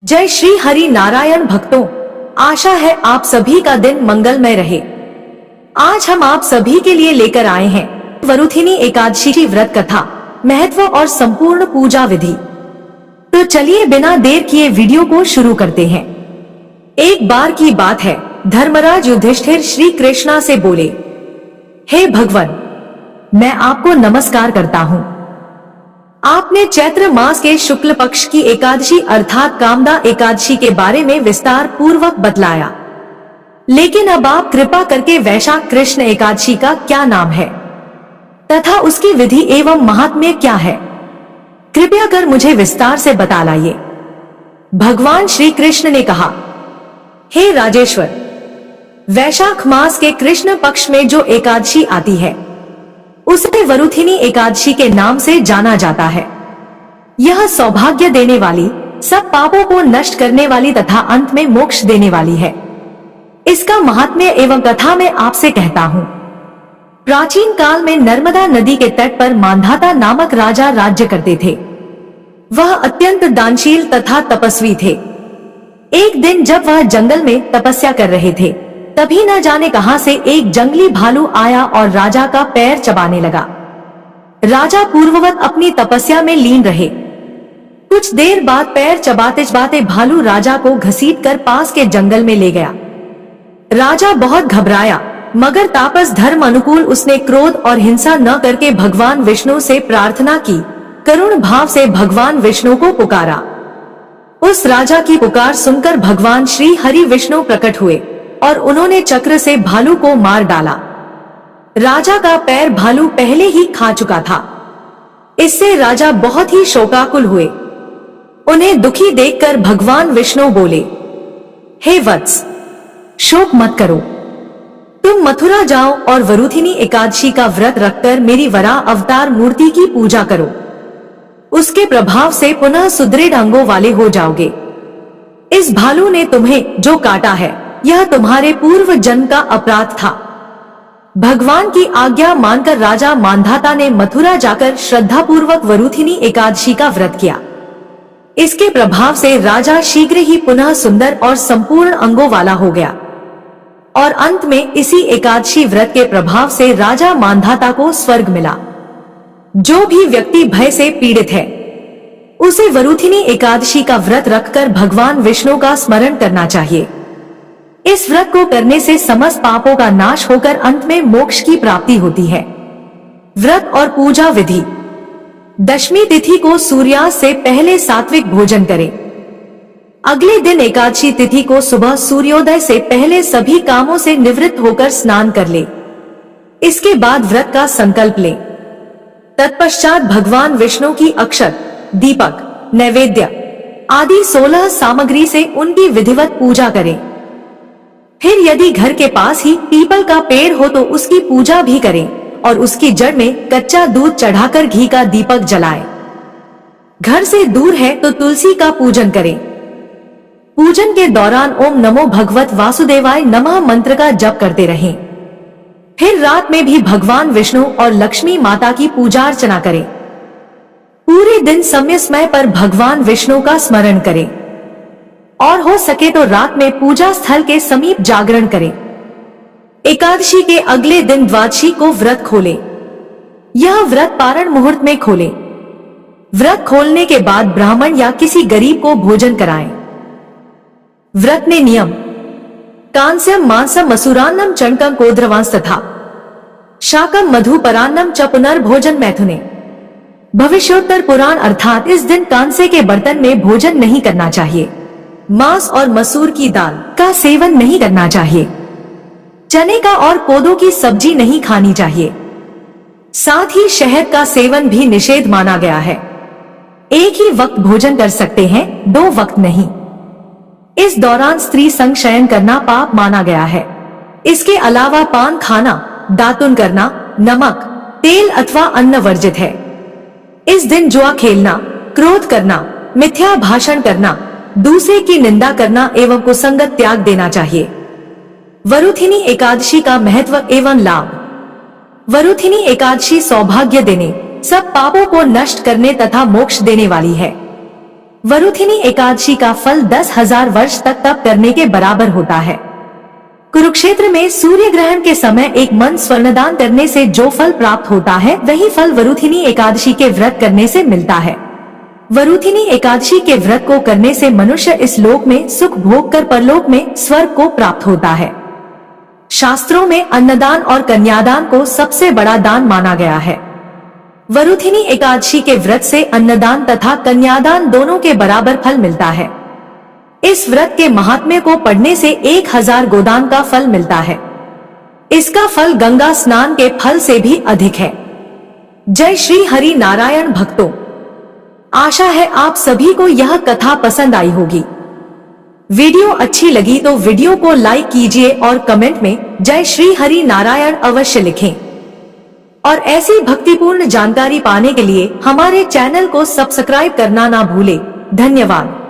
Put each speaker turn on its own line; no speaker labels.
जय श्री हरि नारायण भक्तों, आशा है आप सभी का दिन मंगलमय रहे। आज हम आप सभी के लिए लेकर आए हैं वरुथिनी एकादशी की व्रत कथा, महत्व और संपूर्ण पूजा विधि। तो चलिए बिना देर किए वीडियो को शुरू करते हैं। एक बार की बात है, धर्मराज युधिष्ठिर श्री कृष्णा से बोले, हे भगवान, मैं आपको नमस्कार करता हूँ। आपने चैत्र मास के शुक्ल पक्ष की एकादशी अर्थात कामदा एकादशी के बारे में विस्तार पूर्वक बतलाया, लेकिन अब आप कृपा करके वैशाख कृष्ण एकादशी का क्या नाम है तथा उसकी विधि एवं महात्म्य क्या है, कृपया कर मुझे विस्तार से बता लाइए। भगवान श्री कृष्ण ने कहा, हे राजेश्वर, वैशाख मास के कृष्ण पक्ष में जो एकादशी आती है उसे वरुथिनी एकादशी के नाम से जाना जाता है। यह सौभाग्य देने वाली, सब पापों को नष्ट करने वाली तथा अंत में मोक्ष देने वाली है। इसका महात्म्य एवं कथा मैं आपसे कहता हूँ। प्राचीन काल में नर्मदा नदी के तट पर मांधाता नामक राजा राज्य करते थे। वह अत्यंत दानशील तथा तपस्वी थे। एक दिन जब वह जंगल में तपस्या कर रहे थे, तभी न जाने कहां से एक जंगली भालू आया और राजा का पैर चबाने लगा। राजा पूर्ववत अपनी तपस्या में लीन रहे। कुछ देर बाद पैर चबाते चबाते भालू राजा को घसीटकर पास के जंगल में ले गया। राजा बहुत घबराया, मगर तापस धर्म अनुकूल उसने क्रोध और हिंसा न करके भगवान विष्णु से प्रार्थना की। करुण भाव से भगवान विष्णु को पुकारा। उस राजा की पुकार सुनकर भगवान श्री हरि विष्णु प्रकट हुए और उन्होंने चक्र से भालू को मार डाला। राजा का पैर भालू पहले ही खा चुका था। इससे राजा बहुत ही शोकाकुल हुए। उन्हें दुखी देखकर भगवान विष्णु बोले, हे वत्स, शोक मत करो। तुम मथुरा जाओ और वरुथिनी एकादशी का व्रत रखकर मेरी वराह अवतार मूर्ति की पूजा करो। उसके प्रभाव से पुनः सुदृढ़ अंगों वाले हो जाओगे। इस भालू ने तुम्हें जो काटा है, यह तुम्हारे पूर्व जन्म का अपराध था। भगवान की आज्ञा मानकर राजा मांधाता ने मथुरा जाकर श्रद्धा पूर्वक वरुथिनी एकादशी का व्रत किया। इसके प्रभाव से राजा शीघ्र ही पुनः सुंदर और संपूर्ण अंगों वाला हो गया और अंत में इसी एकादशी व्रत के प्रभाव से राजा मांधाता को स्वर्ग मिला। जो भी व्यक्ति भय से पीड़ित है, उसे वरुथिनी एकादशी का व्रत रखकर भगवान विष्णु का स्मरण करना चाहिए। इस व्रत को करने से समस्त पापों का नाश होकर अंत में मोक्ष की प्राप्ति होती है। व्रत और पूजा विधि। दशमी तिथि को सूर्यास्त से पहले सात्विक भोजन करें। अगले दिन एकादशी तिथि को सुबह सूर्योदय से पहले सभी कामों से निवृत्त होकर स्नान कर ले। इसके बाद व्रत का संकल्प ले। तत्पश्चात भगवान विष्णु की अक्षत, दीपक, नैवेद्य आदि 16 सामग्री से उनकी विधिवत पूजा करें। फिर यदि घर के पास ही पीपल का पेड़ हो तो उसकी पूजा भी करें और उसकी जड़ में कच्चा दूध चढ़ाकर घी का दीपक जलाएं। घर से दूर है तो तुलसी का पूजन करें। पूजन के दौरान ओम नमो भगवत वासुदेवाय नमः मंत्र का जप करते रहें। फिर रात में भी भगवान विष्णु और लक्ष्मी माता की पूजा अर्चना करें। पूरे दिन समय समय पर भगवान विष्णु का स्मरण करें और हो सके तो रात में पूजा स्थल के समीप जागरण करें। एकादशी के अगले दिन द्वादशी को व्रत खोलें। यह व्रत पारण मुहूर्त में खोलें। व्रत खोलने के बाद ब्राह्मण या किसी गरीब को भोजन कराएं। व्रत में नियम। कांस्यम मांसम मसूरान्नम चणकम कोद्रवांस तथा शाकम मधुपरान्नम च पुनर्भोजन मैथुने। भविष्योत्तर पुराण अर्थात इस दिन कांसे के बर्तन में भोजन नहीं करना चाहिए। मांस और मसूर की दाल का सेवन नहीं करना चाहिए। चने का और कोदो की सब्जी नहीं खानी चाहिए। साथ ही शहद का सेवन भी निषेध माना गया है। एक ही वक्त भोजन कर सकते हैं, 2 वक्त नहीं। इस दौरान स्त्री संग शयन करना पाप माना गया है। इसके अलावा पान खाना, दातुन करना, नमक, तेल अथवा अन्न वर्जित है। इस दिन जुआ खेलना, क्रोध करना, मिथ्या भाषण करना, दूसरे की निंदा करना एवं कुसंगत त्याग देना चाहिए। वरुथिनी एकादशी का महत्व एवं लाभ। वरुथिनी एकादशी सौभाग्य देने, सब पापों को नष्ट करने तथा मोक्ष देने वाली है। वरुथिनी एकादशी का फल 10,000 वर्ष तक तप करने के बराबर होता है। कुरुक्षेत्र में सूर्य ग्रहण के समय एक मन स्वर्णदान करने से जो फल प्राप्त होता है वही फल वरुथिनी एकादशी के व्रत करने से मिलता है। वरुथिनी एकादशी के व्रत को करने से मनुष्य इस लोक में सुख भोग कर परलोक में स्वर्ग को प्राप्त होता है। शास्त्रों में अन्नदान और कन्यादान को सबसे बड़ा दान माना गया है। वरुथिनी एकादशी के व्रत से अन्नदान तथा कन्यादान दोनों के बराबर फल मिलता है। इस व्रत के महात्म्य को पढ़ने से 1000 गोदान का फल मिलता है। इसका फल गंगा स्नान के फल से भी अधिक है। जय श्री हरि नारायण भक्तों, आशा है आप सभी को यह कथा पसंद आई होगी। वीडियो अच्छी लगी तो वीडियो को लाइक कीजिए और कमेंट में जय श्री हरि नारायण अवश्य लिखें। और ऐसी भक्तिपूर्ण जानकारी पाने के लिए हमारे चैनल को सब्सक्राइब करना ना भूलें। धन्यवाद।